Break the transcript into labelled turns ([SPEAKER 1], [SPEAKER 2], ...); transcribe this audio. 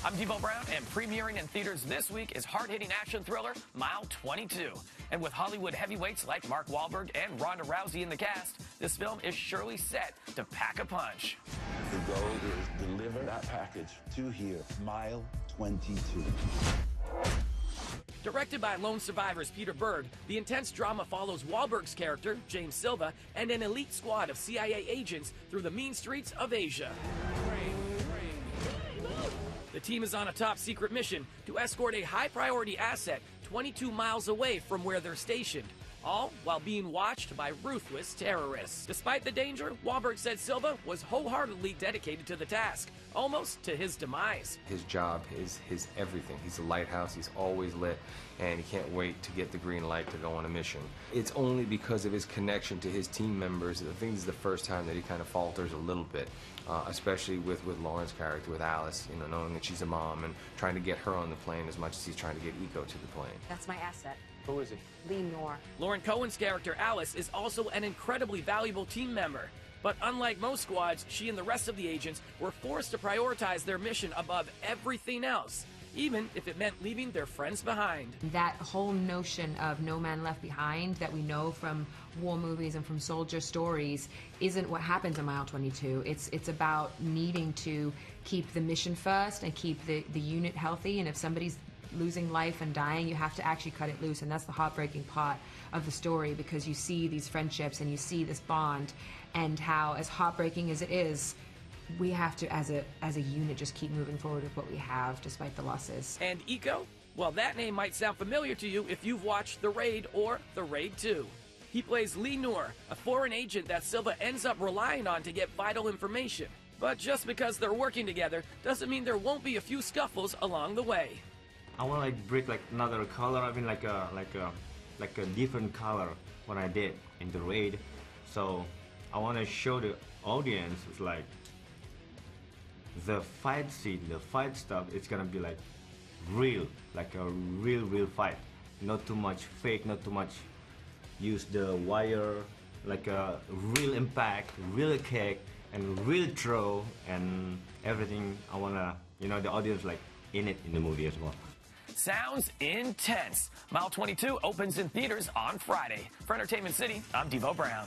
[SPEAKER 1] I'm Devo Brown, and premiering in theaters this week is hard-hitting action thriller Mile 22. And with Hollywood heavyweights like Mark Wahlberg and Ronda Rousey in the cast, this film is surely set to pack a punch.
[SPEAKER 2] The goal is deliver that package to here, Mile 22.
[SPEAKER 1] Directed by Lone Survivor's Peter Berg, the intense drama follows Wahlberg's character, James Silva, and an elite squad of CIA agents through the mean streets of Asia. The team is on a top-secret mission to escort a high-priority asset 22 miles away from where they're stationed, all while being watched by ruthless terrorists. Despite the danger, Wahlberg said Silva was wholeheartedly dedicated to the task, almost to his demise.
[SPEAKER 3] His job is his everything. He's a lighthouse, he's always lit, and he can't wait to get the green light to go on a mission. It's only because of his connection to his team members. I think this is the first time that he kind of falters a little bit, especially with Lauren's character, with Alice, you know, knowing that she's a mom and trying to get her on the plane as much as he's trying to get Iko to the plane.
[SPEAKER 4] That's my asset.
[SPEAKER 3] Who is he?
[SPEAKER 4] Lee Noor.
[SPEAKER 1] Lauren Cohen's character, Alice, is also an incredibly valuable team member. But unlike most squads, she and the rest of the agents were forced to prioritize their mission above everything else, even if it meant leaving their friends behind.
[SPEAKER 5] That whole notion of no man left behind that we know from war movies and from soldier stories isn't what happens in Mile 22. It's about needing to keep the mission first and keep the unit healthy, and if somebody's losing life and dying, you have to actually cut it loose, and that's the heartbreaking part of the story, because you see these friendships and you see this bond, and how, as heartbreaking as it is, we have to, as a unit, just keep moving forward with what we have, despite the losses.
[SPEAKER 1] And Iko? Well, that name might sound familiar to you if you've watched The Raid or The Raid 2. He plays Lee Noor, a foreign agent that Silva ends up relying on to get vital information. But just because they're working together doesn't mean there won't be a few scuffles along the way.
[SPEAKER 6] I want to break another color. I mean, like a different color what I did in The Raid. So I want to show the audience like the fight scene, the fight stuff. It's gonna be like real, like a real fight. Not too much fake, not too much use the wire. Like a real impact, real kick, and real throw, and everything. I wanna, the audience like in it in the movie as well.
[SPEAKER 1] Sounds intense. Mile 22 opens in theaters on Friday. For Entertainment City, I'm Devo Brown.